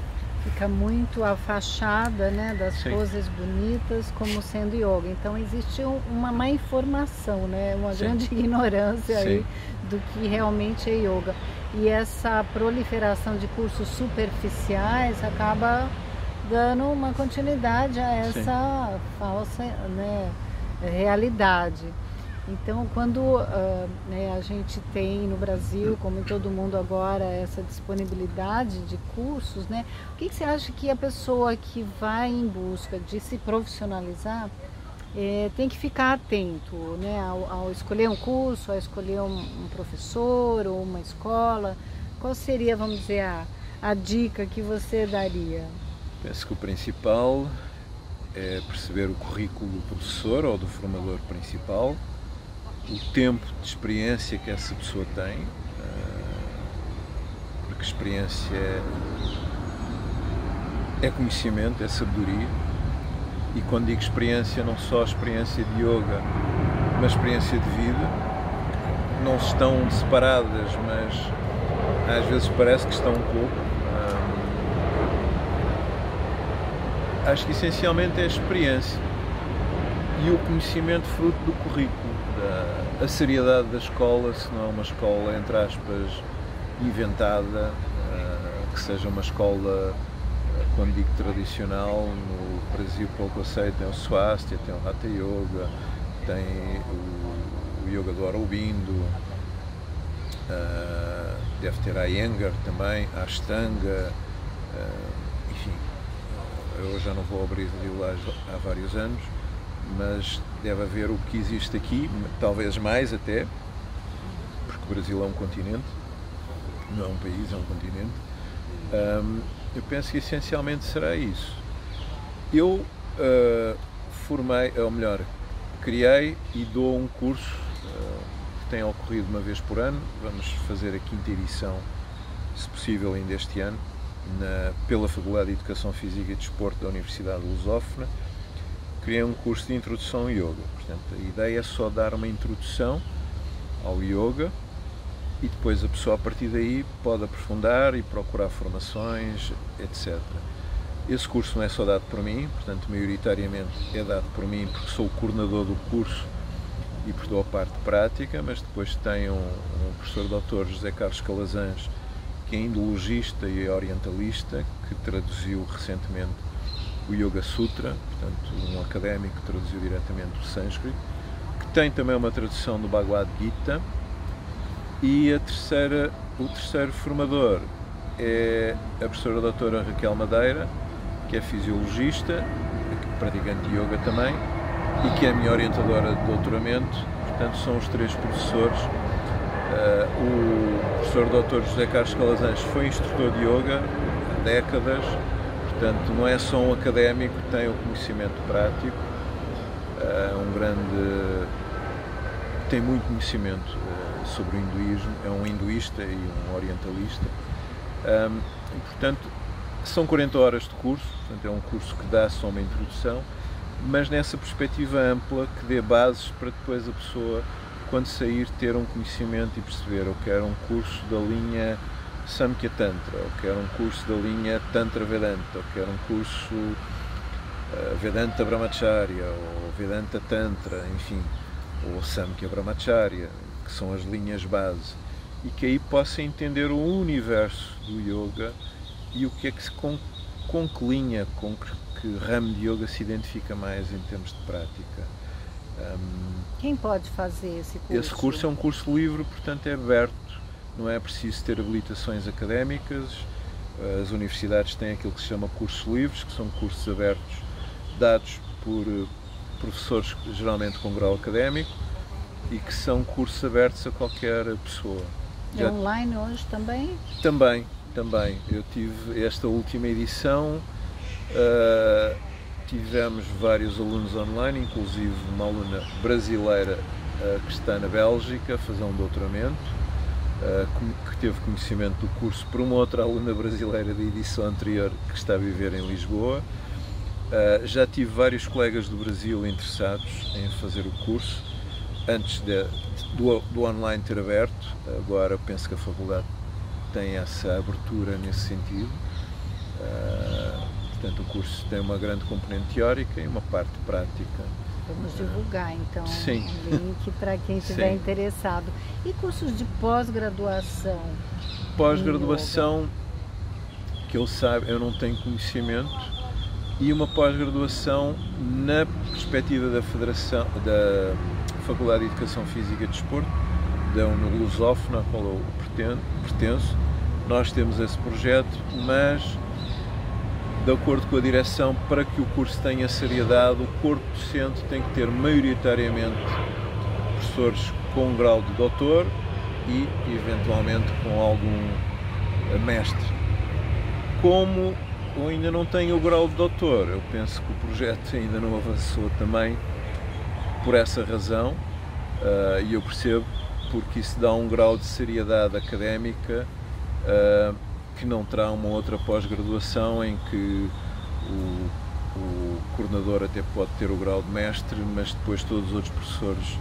Fica muito a fachada, né, das Sim. poses bonitas como sendo yoga. Então existe uma má informação, né, uma Sim. grande ignorância Sim. aí do que realmente é yoga. E essa proliferação de cursos superficiais acaba dando uma continuidade a essa falsa, né, realidade. Então, quando a gente tem no Brasil, como em todo mundo agora, essa disponibilidade de cursos, né, o que você acha que a pessoa que vai em busca de se profissionalizar tem que ficar atento, né, ao escolher um curso, ao escolher um professor ou uma escola? Qual seria, vamos dizer, a dica que você daria? Penso que o principal é perceber o currículo do professor ou do formador principal, o tempo de experiência que essa pessoa tem, porque experiência é conhecimento, é sabedoria, e quando digo experiência, não só experiência de yoga, mas experiência de vida. Não estão separadas, mas às vezes parece que estão um pouco. Acho que essencialmente é a experiência e o conhecimento fruto do currículo, a seriedade da escola, se não é uma escola, entre aspas, inventada, que seja uma escola, quando digo tradicional, no Brasil, pelo que eu sei, tem o Swastika, tem o Hatha Yoga, tem o Yoga do Aurobindo, deve ter a Iyengar também, a Ashtanga, enfim, eu já não vou ao Brasil há vários anos, mas deve haver o que existe aqui, talvez mais até, porque o Brasil é um continente, não é um país, é um continente. Eu penso que essencialmente será isso. Eu formei, ou melhor, criei e dou um curso que tem ocorrido uma vez por ano. Vamos fazer a 5ª edição, se possível ainda este ano, pela Faculdade de Educação Física e Desporto da Universidade Lusófona. Criei um curso de introdução ao yoga. Portanto, a ideia é só dar uma introdução ao yoga e depois a pessoa, a partir daí, pode aprofundar e procurar formações, etc. Esse curso não é só dado por mim, portanto, maioritariamente é dado por mim, porque sou o coordenador do curso e por toda a parte prática, mas depois tem um professor doutor José Carlos Calazans, que é indologista e orientalista, que traduziu recentemente o Yoga Sutra, portanto um académico que traduziu diretamente o sânscrito, que tem também uma tradução do Bhagavad Gita. E o terceiro formador é a professora doutora Raquel Madeira, que é fisiologista, praticante de yoga também, e que é a minha orientadora de doutoramento. Portanto, são os três professores. O professor doutor José Carlos Calazans foi instrutor de yoga há décadas, portanto não é só um académico, tem o conhecimento prático, tem muito conhecimento sobre o hinduísmo, é um hinduísta e um orientalista, e, portanto são 40 horas de curso, portanto é um curso que dá só uma introdução, mas nessa perspectiva ampla que dê bases para depois a pessoa, quando sair, ter um conhecimento e perceber: eu quero um curso da linha Samkhya Tantra, eu quero um curso da linha Tantra Vedanta, eu quero um curso Vedanta Brahmacharya, ou Vedanta Tantra, enfim, ou Samkhya Brahmacharya, que são as linhas base, e que aí possa entender o universo do yoga e o que é que com que linha, com que ramo de yoga se identifica mais em termos de prática. Quem pode fazer esse curso? Esse curso é um curso livre, portanto é aberto, não é preciso ter habilitações académicas. As universidades têm aquilo que se chama cursos livres, que são cursos abertos dados por professores geralmente com grau académico e que são cursos abertos a qualquer pessoa. É online hoje também? Também. Eu tive esta última edição, tivemos vários alunos online, inclusive uma aluna brasileira que está na Bélgica a fazer um doutoramento, que teve conhecimento do curso por uma outra aluna brasileira da edição anterior que está a viver em Lisboa. Já tive vários colegas do Brasil interessados em fazer o curso, antes do online ter aberto. Agora penso que a faculdade tem essa abertura nesse sentido. Portanto, o curso tem uma grande componente teórica e uma parte prática. Vamos divulgar, então, Sim. o link para quem estiver interessado. E cursos de pós-graduação? Pós-graduação, que eu saiba, eu não tenho conhecimento. E uma pós-graduação na perspectiva da Federação, da Faculdade de Educação Física e Desporto, da União Lusófona, a qual eu pertenço. Nós temos esse projeto, mas de acordo com a direção, para que o curso tenha seriedade, o corpo docente tem que ter maioritariamente professores com um grau de doutor e, eventualmente, com algum mestre. Como eu ainda não tenho o grau de doutor, eu penso que o projeto ainda não avançou também por essa razão, e eu percebo, porque isso dá um grau de seriedade académica que não terá uma outra pós-graduação em que o coordenador até pode ter o grau de mestre, mas depois todos os outros professores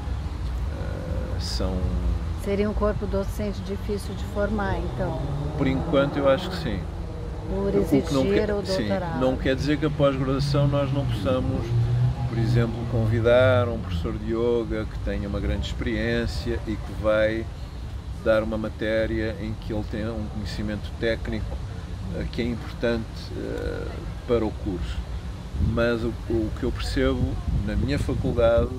são... Seria um corpo docente difícil de formar, então? Por enquanto eu acho que sim. Por exigir o doutorado. Sim, não quer dizer que a pós-graduação nós não possamos, por exemplo, convidar um professor de yoga que tenha uma grande experiência e que vai dar uma matéria em que ele tenha um conhecimento técnico que é importante para o curso. Mas o que eu percebo na minha faculdade,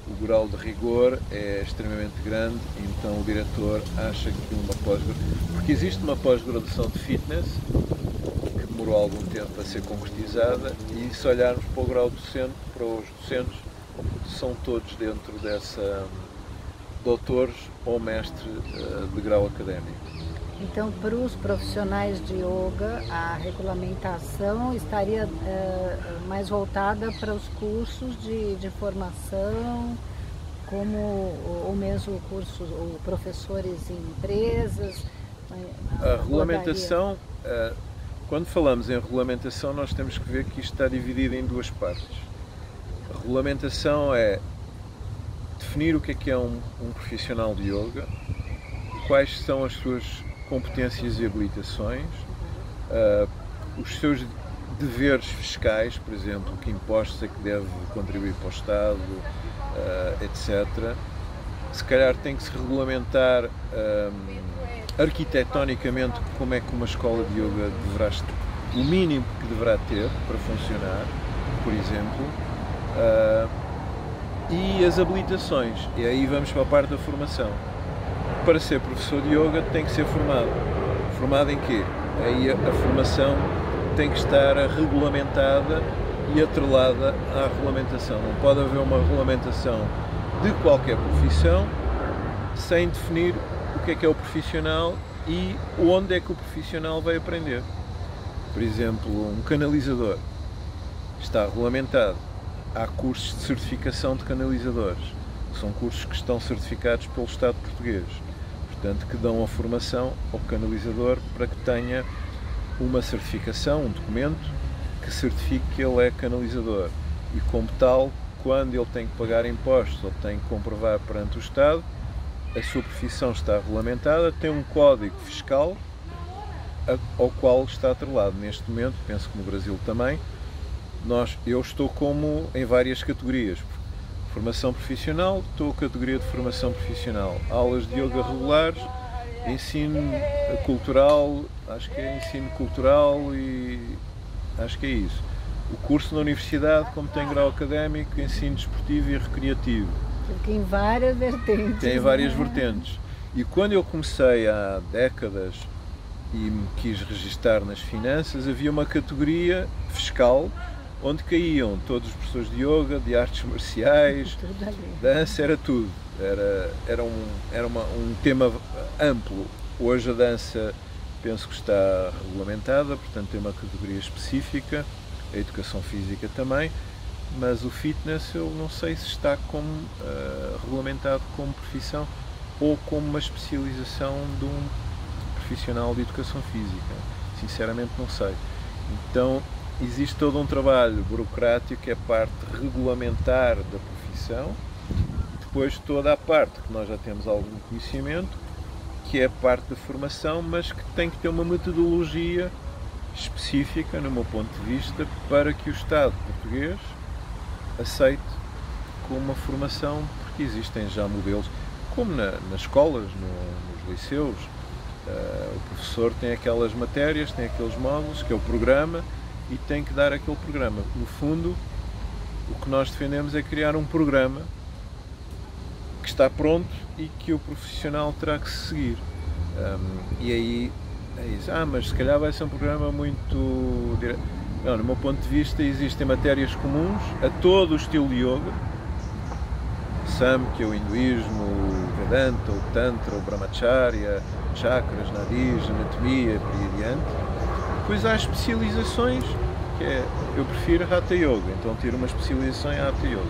o grau de rigor é extremamente grande, então o diretor acha que uma pós-graduação... Porque existe uma pós-graduação de fitness que demorou algum tempo a ser concretizada, e se olharmos para o grau docente, para os docentes, são todos dentro dessa doutores ou mestre de grau académico. Então, para os profissionais de yoga, a regulamentação estaria mais voltada para os cursos de formação, como ou mesmo cursos ou professores em empresas? A regulamentação, quando falamos em regulamentação, nós temos que ver que isto está dividido em duas partes. A regulamentação é definir o que é um profissional de yoga, quais são as suas competências e habilitações, os seus deveres fiscais, por exemplo, que impostos é que deve contribuir para o Estado, etc. Se calhar tem que se regulamentar arquitetonicamente como é que uma escola de yoga deverá estar, o mínimo que deverá ter para funcionar, por exemplo, e as habilitações. E aí vamos para a parte da formação. Para ser professor de yoga tem que ser formado. Formado em quê? Aí a formação tem que estar regulamentada e atrelada à regulamentação. Não pode haver uma regulamentação de qualquer profissão sem definir o que é o profissional e onde é que o profissional vai aprender. Por exemplo, um canalizador está regulamentado. Há cursos de certificação de canalizadores, que são cursos que estão certificados pelo Estado português, portanto, que dão a formação ao canalizador para que tenha uma certificação, um documento que certifique que ele é canalizador e, como tal, quando ele tem que pagar impostos ou tem que comprovar perante o Estado, a sua profissão está regulamentada, tem um código fiscal ao qual está atrelado. Neste momento, penso que no Brasil também, eu estou como em várias categorias. Formação profissional, estou na categoria de formação profissional. Aulas de yoga regulares, ensino cultural, acho que é ensino cultural e acho que é isso. O curso na universidade, como tem grau académico, ensino desportivo e recreativo. Porque em várias vertentes. Tem várias vertentes. E quando eu comecei há décadas e me quis registar nas finanças, havia uma categoria fiscal onde caíam todos os professores de yoga, de artes marciais, dança, era tudo. Era um tema amplo. Hoje a dança penso que está regulamentada, portanto tem uma categoria específica, a educação física também, mas o fitness eu não sei se está como regulamentado como profissão ou como uma especialização de um profissional de educação física. Sinceramente não sei. Então existe todo um trabalho burocrático que é a parte regulamentar da profissão, e depois toda a parte que nós já temos algum conhecimento, que é a parte da formação, mas que tem que ter uma metodologia específica, no meu ponto de vista, para que o Estado português aceite com uma formação, porque existem já modelos, como nas escolas, nos liceus, o professor tem aquelas matérias, tem aqueles módulos, que é o programa, e tem que dar aquele programa. No fundo, o que nós defendemos é criar um programa que está pronto e que o profissional terá que seguir. E aí é isso. Mas se calhar vai ser um programa muito direto. Não, no meu ponto de vista, existem matérias comuns a todo o estilo de yoga. Samkhya, o hinduísmo, o Vedanta, o Tantra, o Brahmacharya, chakras, nadis, anatomia, por aí adiante. Depois há especializações, que é, eu prefiro Hatha Yoga, então tiro uma especialização em Hatha Yoga.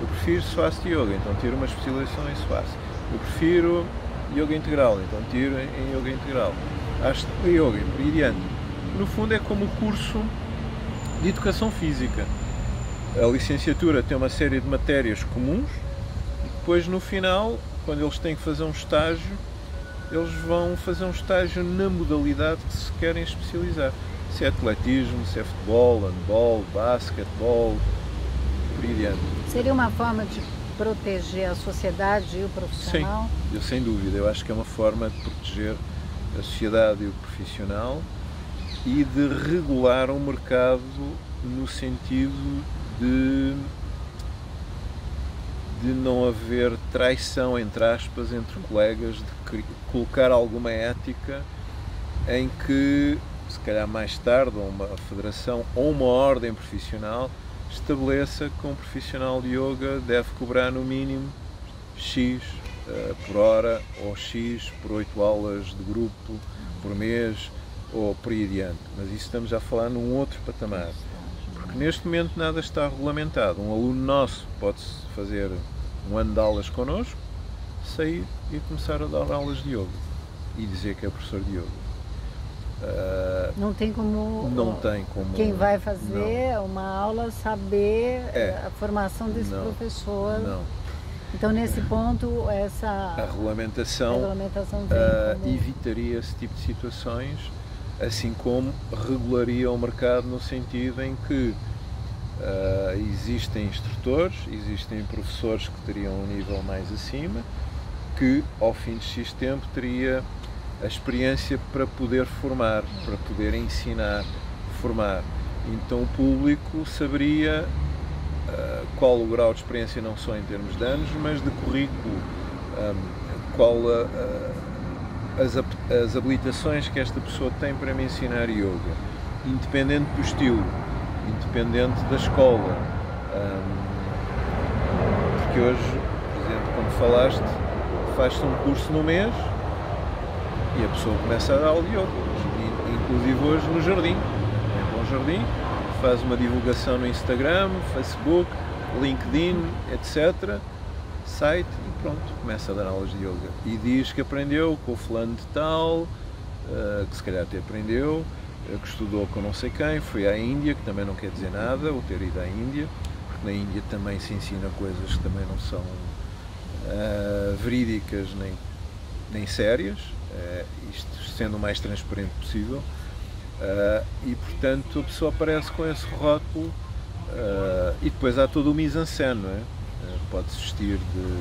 Eu prefiro Swastika Yoga, então tiro uma especialização em Swastika. Eu prefiro Yoga Integral, então tiro em Yoga Integral. Ashtanga Yoga, por aí adiante. No fundo é como o curso de Educação Física. A licenciatura tem uma série de matérias comuns e depois no final, quando eles têm que fazer um estágio, eles vão fazer um estágio na modalidade que se querem especializar. Se é atletismo, se é futebol, handball, basquetebol, por aí adiante. Seria uma forma de proteger a sociedade e o profissional? Sim, eu, sem dúvida. Eu acho que é uma forma de proteger a sociedade e o profissional e de regular o mercado no sentido de não haver traição, entre aspas, entre colegas, de colocar alguma ética em que, se calhar mais tarde, uma federação ou uma ordem profissional estabeleça que um profissional de yoga deve cobrar no mínimo X por hora ou X por 8 aulas de grupo por mês ou por aí adiante. Mas isso estamos a falar num outro patamar. Porque neste momento nada está regulamentado. Um aluno nosso pode fazer um ano de aulas connosco, sair e começar a dar aulas de yoga e dizer que é professor de yoga. Não tem como quem vai fazer uma aula saber a formação desse professor. Não. Então nesse ponto a regulamentação vem evitaria esse tipo de situações assim como regularia o mercado no sentido em que existem instrutores, existem professores que teriam um nível mais acima, que ao fim de X tempo teria a experiência para poder formar, para poder ensinar, formar. Então o público saberia qual o grau de experiência, não só em termos de anos, mas de currículo, qual as habilitações que esta pessoa tem para me ensinar yoga, independente do estilo, independente da escola. Porque hoje, por exemplo, como falaste, faz-se um curso no mês e a pessoa começa a dar aula de yoga, inclusive hoje no jardim. Vem para um jardim, faz uma divulgação no Instagram, Facebook, LinkedIn, etc. Site e pronto, começa a dar aulas de yoga. E diz que aprendeu com o fulano de tal, que se calhar até aprendeu, que estudou com não sei quem, foi à Índia, que também não quer dizer nada, ou ter ido à Índia, porque na Índia também se ensina coisas que também não são verídicas nem sérias, isto sendo o mais transparente possível, e portanto a pessoa aparece com esse rótulo, e depois há todo o mise-en-scène, não é? Pode-se vestir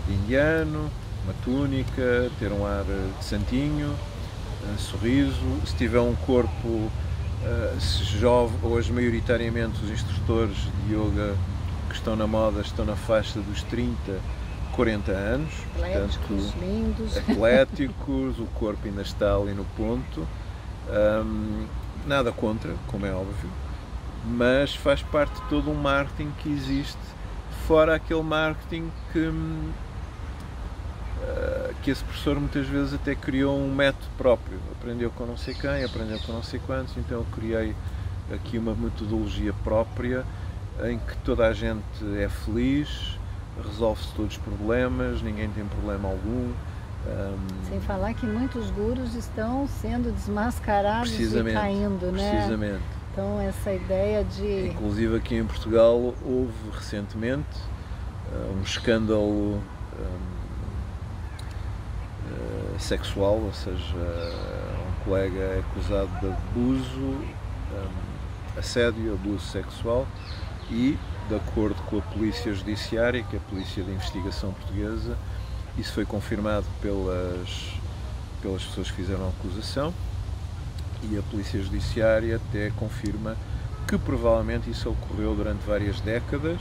de indiano, uma túnica, ter um ar de santinho, sorriso, se tiver um corpo, hoje maioritariamente os instrutores de yoga que estão na moda estão na faixa dos 30, 40 anos, atléticos, lindos, atléticos, o corpo ainda está ali no ponto, nada contra, como é óbvio, mas faz parte de todo um marketing que existe, fora aquele marketing que esse professor muitas vezes até criou um método próprio, aprendeu com não sei quem, aprendeu com não sei quantos, então eu criei aqui uma metodologia própria em que toda a gente é feliz, resolve-se todos os problemas, ninguém tem problema algum. Sem falar que muitos gurus estão sendo desmascarados e caindo, né? Precisamente. Então essa ideia de... Inclusive aqui em Portugal houve recentemente um escândalo sexual, ou seja, um colega é acusado de abuso, assédio, abuso sexual e, de acordo com a Polícia Judiciária, que é a Polícia de Investigação Portuguesa, isso foi confirmado pelas pessoas que fizeram a acusação e a Polícia Judiciária até confirma que provavelmente isso ocorreu durante várias décadas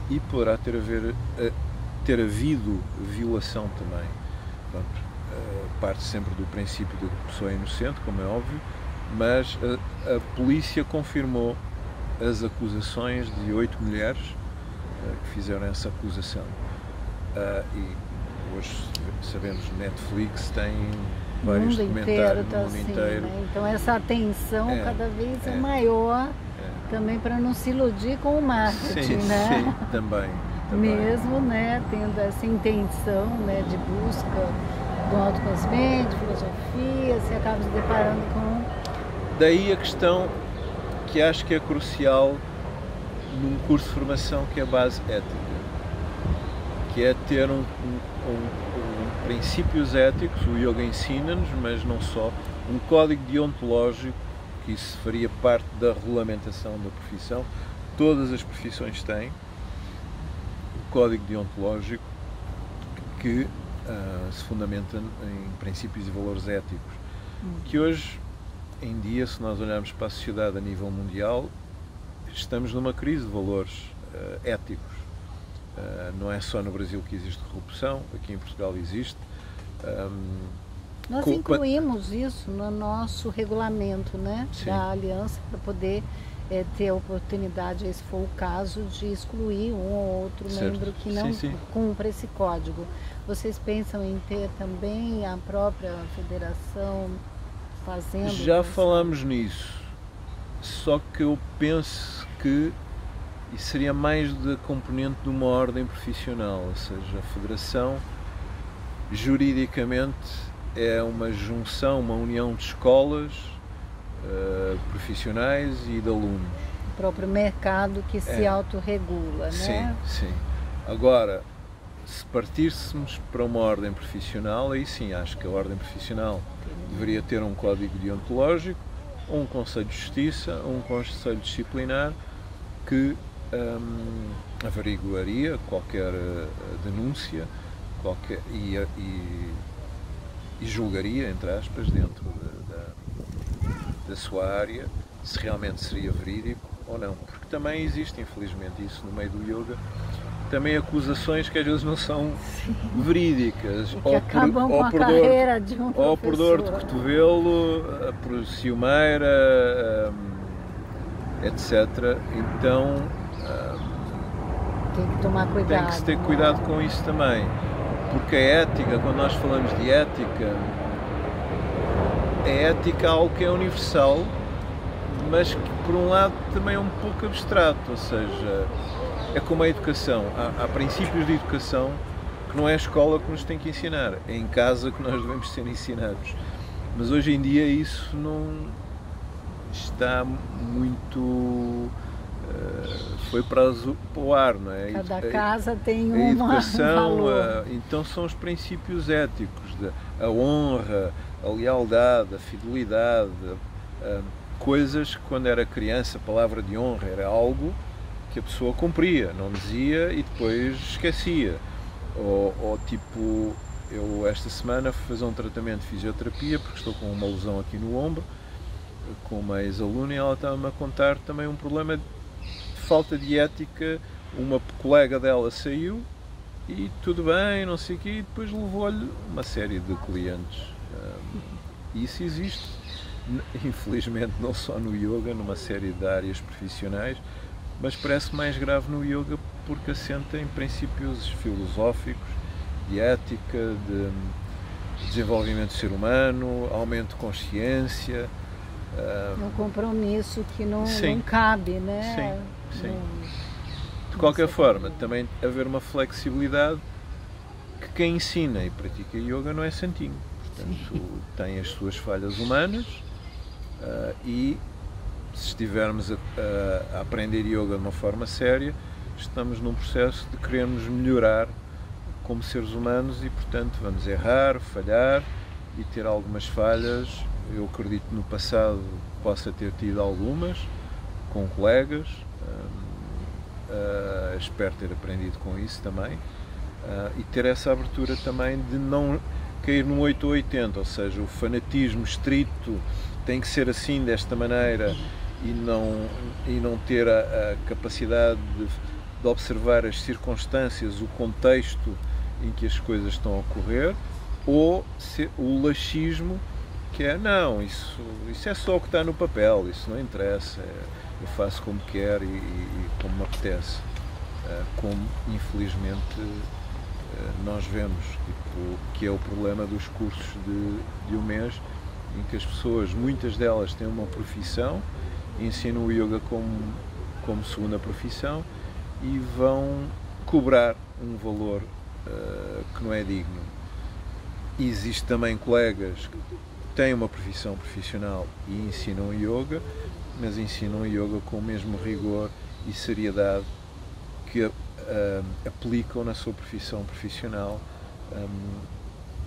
e poderá ter havido violação também. Pronto, parte sempre do princípio de que a pessoa é inocente, como é óbvio, mas a polícia confirmou as acusações de 8 mulheres que fizeram essa acusação. E hoje sabemos que Netflix tem vários documentários no mundo inteiro. Né? Então essa atenção cada vez é maior, também para não se iludir com o marketing, né? Sim, também. Mesmo, né, tendo essa intenção, né, de busca do autoconhecimento, filosofia, você acaba se deparando com... Daí a questão que acho que é crucial num curso de formação, que é a base ética, que é ter princípios éticos, o yoga ensina-nos, mas não só, um código deontológico, que isso faria parte da regulamentação da profissão, todas as profissões têm, código deontológico que se fundamenta em princípios e valores éticos, que hoje em dia, se nós olharmos para a sociedade a nível mundial, estamos numa crise de valores éticos. Não é só no Brasil que existe corrupção, aqui em Portugal existe. Nós incluímos isso no nosso regulamento, né, da aliança, para poder ter a oportunidade, se for o caso, de excluir um ou outro membro que não cumpra esse código. Vocês pensam em ter também a própria federação fazendo? Já falamos nisso, só que eu penso que isso seria mais da componente de uma ordem profissional, ou seja, a federação juridicamente é uma junção, uma união de escolas profissionais e de alunos. O próprio mercado que se autorregula, né? Sim. Agora, se partíssemos para uma ordem profissional, aí sim, acho que a ordem profissional deveria ter um código deontológico, um Conselho de Justiça, um Conselho Disciplinar que averiguaria qualquer denúncia e julgaria, entre aspas, dentro da sua área, se realmente seria verídico ou não. Porque também existe, infelizmente, isso no meio do yoga, também acusações que às vezes não são verídicas, que acabam com a carreira de um professor. Ou por dor de cotovelo, por ciumeira, etc. Então tem que tomar cuidado. Tem que se ter cuidado com isso também, porque a ética, quando nós falamos de ética, a ética é algo que é universal, mas que por um lado também é um pouco abstrato, ou seja, é como a educação. Há princípios de educação que não é a escola que nos tem que ensinar, é em casa que nós devemos ser ensinados. Mas hoje em dia isso não está muito... foi para o ar, não é? Cada casa tem a uma educação, valor. então são os princípios éticos, a honra, a lealdade, a fidelidade, coisas que quando era criança a palavra de honra era algo que a pessoa cumpria, não dizia e depois esquecia. Ou tipo, eu esta semana fui fazer um tratamento de fisioterapia porque estou com uma lesão aqui no ombro, com uma ex-aluna, e ela estava-me a contar também um problema de falta de ética. Uma colega dela saiu e tudo bem, não sei o quê, e depois levou-lhe uma série de clientes. Isso existe, infelizmente, não só no yoga, numa série de áreas profissionais, mas parece mais grave no yoga porque assenta em princípios filosóficos, de ética, de desenvolvimento do ser humano, aumento de consciência. Um compromisso que não cabe, né? Sim. De qualquer forma, também haver uma flexibilidade que quem ensina e pratica yoga não é santinho. Portanto, tem as suas falhas humanas e se estivermos a aprender yoga de uma forma séria, estamos num processo de querermos melhorar como seres humanos e, portanto, vamos errar, falhar e ter algumas falhas. Eu acredito que no passado possa ter tido algumas com colegas, espero ter aprendido com isso também, e ter essa abertura também de não cair no 8 ou 80, ou seja, o fanatismo estrito tem que ser assim, desta maneira, e não ter a capacidade de observar as circunstâncias, o contexto em que as coisas estão a ocorrer, ou o laxismo, que é, não, isso é só o que está no papel, isso não interessa, eu faço como quero e como me apetece. Como, infelizmente, nós vemos, que é o problema dos cursos de um mês, em que as pessoas, muitas delas têm uma profissão, ensinam o yoga como segunda profissão e vão cobrar um valor que não é digno. E existe também colegas que têm uma profissão profissional e ensinam yoga, mas ensinam yoga com o mesmo rigor e seriedade que aplicam na sua profissão profissional,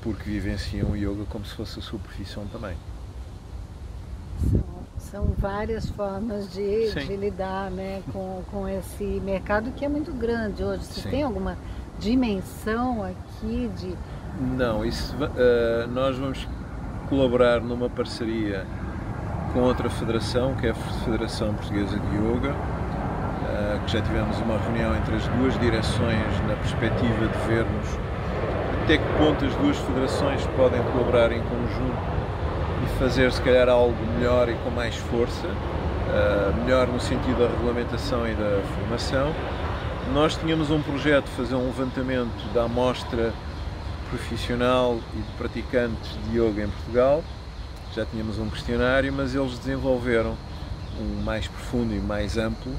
porque vivenciam o yoga como se fosse a sua profissão também. São várias formas de lidar, né, com esse mercado que é muito grande hoje. Você tem alguma dimensão aqui de... Não, nós vamos colaborar numa parceria com outra federação, que é a Federação Portuguesa de Yoga, que já tivemos uma reunião entre as duas direções na perspectiva de vermos até que ponto as duas federações podem colaborar em conjunto e fazer, se calhar, algo melhor e com mais força, melhor no sentido da regulamentação e da formação. Nós tínhamos um projeto de fazer um levantamento da amostra profissional e de praticantes de yoga em Portugal. Já tínhamos um questionário, mas eles desenvolveram um mais profundo e mais amplo,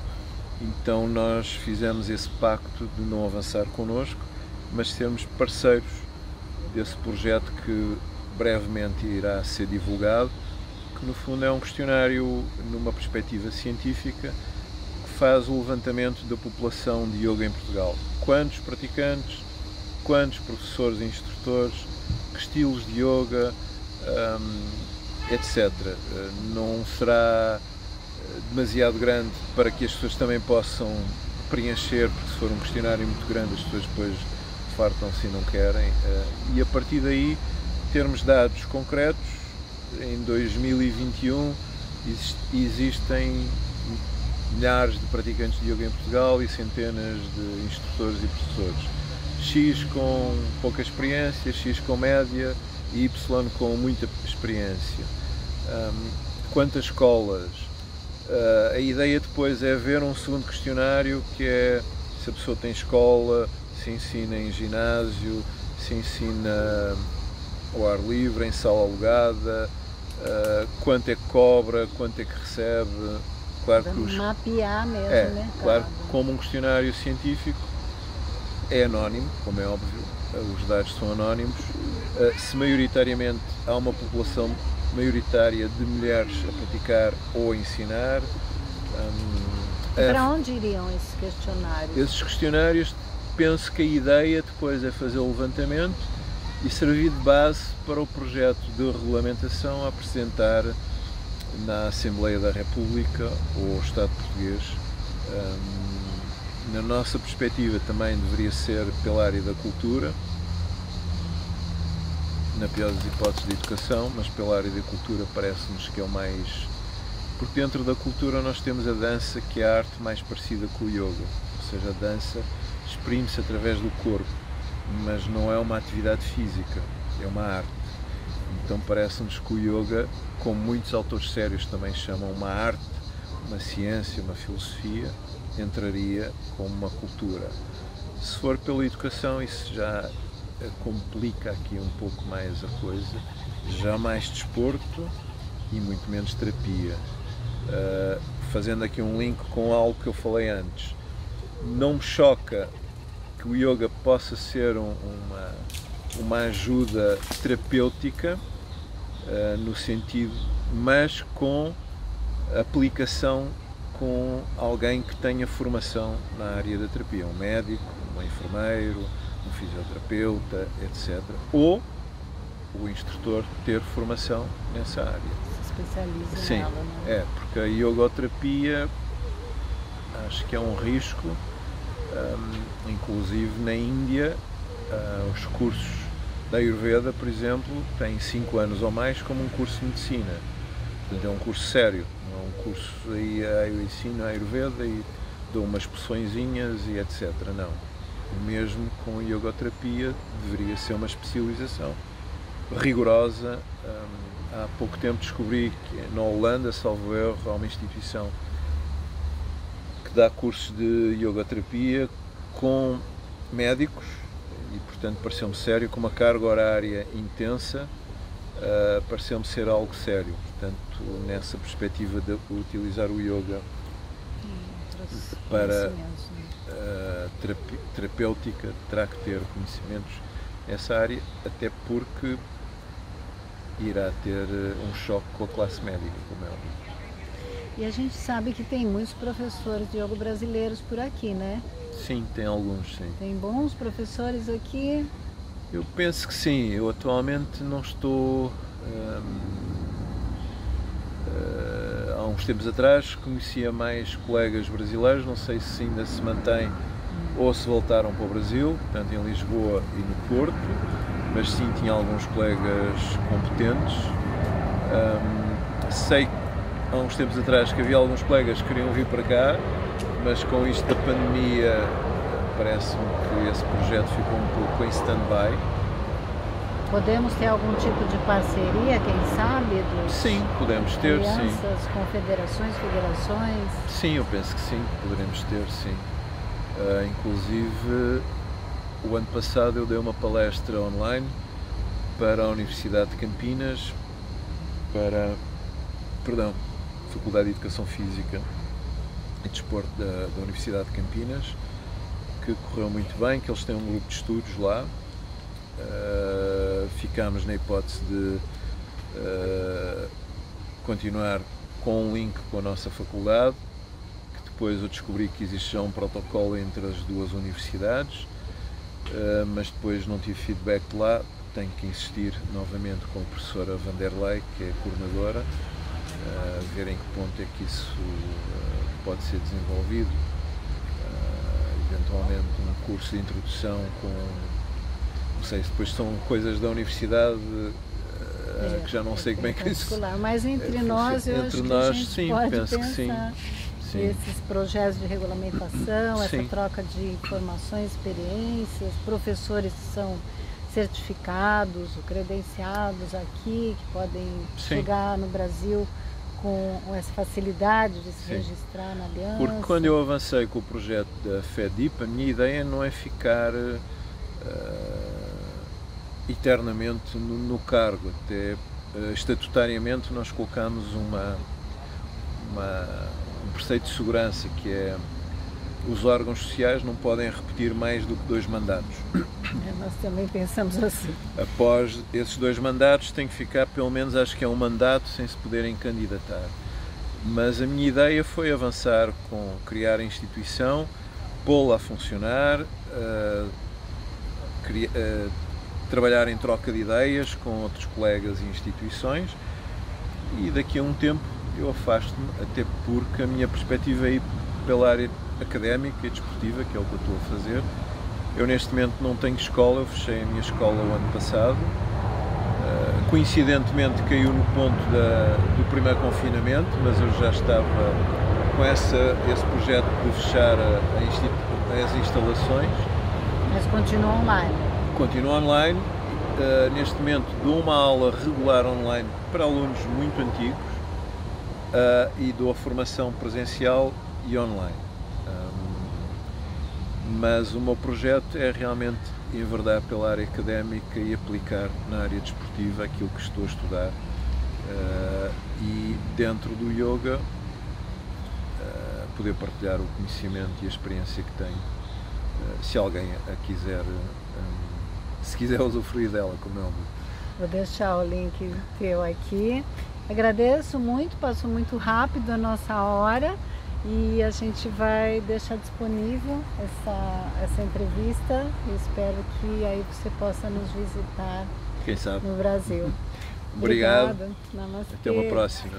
então nós fizemos esse pacto de não avançar connosco, mas sermos parceiros desse projeto que brevemente irá ser divulgado, que no fundo é um questionário numa perspectiva científica que faz o levantamento da população de yoga em Portugal. Quantos praticantes, quantos professores e instrutores, que estilos de yoga, etc. Não será demasiado grande para que as pessoas também possam preencher, porque se for um questionário muito grande as pessoas depois fartam-se e não querem. E a partir daí termos dados concretos. Em 2021 existem milhares de praticantes de yoga em Portugal e centenas de instrutores e professores. X com pouca experiência, X com média e Y com muita experiência. Quantas escolas? A ideia depois é ver um segundo questionário, que é se a pessoa tem escola, se ensina em ginásio, se ensina ao ar livre, em sala alugada, quanto é que cobra, quanto é que recebe. Claro que mapear mesmo, né? Claro que como um questionário científico é anónimo, como é óbvio, os dados são anónimos. Se maioritariamente há uma população maioritária de mulheres a praticar ou a ensinar. Para onde iriam esses questionários? Esses questionários, penso que a ideia depois é fazer o levantamento e servir de base para o projeto de regulamentação a apresentar na Assembleia da República ou ao Estado português. Na nossa perspectiva também deveria ser pela área da cultura, na pior das hipóteses de educação, mas pela área da cultura parece-nos que é o mais... Porque dentro da cultura nós temos a dança, que é a arte mais parecida com o yoga, ou seja, a dança exprime-se através do corpo, mas não é uma atividade física, é uma arte. Então parece-nos que o yoga, como muitos autores sérios também chamam, uma arte, uma ciência, uma filosofia, entraria como uma cultura. Se for pela educação, isso já complica aqui um pouco mais a coisa, já mais desporto e muito menos terapia. Fazendo aqui um link com algo que eu falei antes, não me choca que o yoga possa ser uma ajuda terapêutica, no sentido, mas com aplicação com alguém que tenha formação na área da terapia, um médico, um enfermeiro, um fisioterapeuta, etc. Ou o instrutor ter formação nessa área. Se especializa Sim, nela, né? Porque a yogoterapia acho que é um risco, inclusive na Índia, os cursos da Ayurveda, por exemplo, têm 5 anos ou mais como um curso de medicina. Portanto, é um curso sério, não é um curso aí eu ensino a Ayurveda e dou umas poçõezinhas e etc. Não. O mesmo com a yogoterapia deveria ser uma especialização rigorosa. Há pouco tempo descobri que na Holanda, salvo erro, há uma instituição que dá cursos de yogoterapia com médicos e, portanto, pareceu-me sério, com uma carga horária intensa, pareceu-me ser algo sério. Portanto, nessa perspectiva de utilizar o yoga para terapêutica, terá que ter conhecimentos nessa área, até porque irá ter um choque com a classe médica, como é óbvio. E a gente sabe que tem muitos professores de yoga brasileiros por aqui, né? Sim, tem alguns, sim. Tem bons professores aqui? Eu penso que sim. Eu atualmente não estou... há uns tempos atrás conhecia mais colegas brasileiros, não sei se ainda se mantém ou se voltaram para o Brasil, portanto em Lisboa e no Porto, mas sim tinha alguns colegas competentes. Sei há uns tempos atrás que havia alguns colegas que queriam vir para cá, mas com isto da pandemia parece-me que esse projeto ficou um pouco em stand-by. Podemos ter algum tipo de parceria, quem sabe? Sim, podemos ter, sim. Alianças, confederações, federações? Sim, eu penso que sim, poderemos ter, sim. Inclusive, o ano passado eu dei uma palestra online para a Universidade de Campinas, Faculdade de Educação Física e Desporto da Universidade de Campinas, que correu muito bem, que eles têm um grupo de estudos lá. Ficámos na hipótese de continuar com um link com a nossa faculdade, que depois eu descobri que existe já um protocolo entre as duas universidades, mas depois não tive feedback de lá, tenho que insistir novamente com a professora Vanderlei, que é a coordenadora, ver em que ponto é que isso pode ser desenvolvido, eventualmente um curso de introdução com, não sei, depois são coisas da universidade que já não sei como é que isso... Mas entre nós, eu acho que a gente sim, pode penso pensar que sim. Sim. Esses projetos de regulamentação, Sim. essa troca de informações, experiências, professores que são certificados, credenciados aqui, que podem chegar no Brasil com essa facilidade de se registrar na aliança. Porque quando eu avancei com o projeto da FEDIP, a minha ideia não é ficar eternamente no cargo. Até estatutariamente nós colocamos um preceito de segurança, que é: os órgãos sociais não podem repetir mais do que 2 mandatos. Nós também pensamos assim. Após esses 2 mandatos tem que ficar pelo menos, acho que é um mandato, sem se poderem candidatar. Mas a minha ideia foi avançar com criar a instituição, pô-la a funcionar, trabalhar em troca de ideias com outros colegas e instituições, e daqui a um tempo eu afasto-me, até porque a minha perspectiva é ir pela área académica e desportiva, que é o que eu estou a fazer. Eu neste momento não tenho escola, eu fechei a minha escola o ano passado, coincidentemente caiu no ponto do primeiro confinamento, mas eu já estava com esse projeto de fechar as instalações. Mas continua online? Continua online. Neste momento dou uma aula regular online para alunos muito antigos e dou a formação presencial e online. Mas o meu projeto é realmente enverdar pela área académica e aplicar na área desportiva aquilo que estou a estudar, e dentro do yoga poder partilhar o conhecimento e a experiência que tenho, se alguém a quiser, se quiser usufruir dela, como é óbvio. Vou deixar o link teu aqui. Agradeço muito, passou muito rápido a nossa hora. E a gente vai deixar disponível essa entrevista e espero que aí você possa nos visitar. Quem sabe? No Brasil. Obrigado. Obrigada. Namastê. Até uma próxima.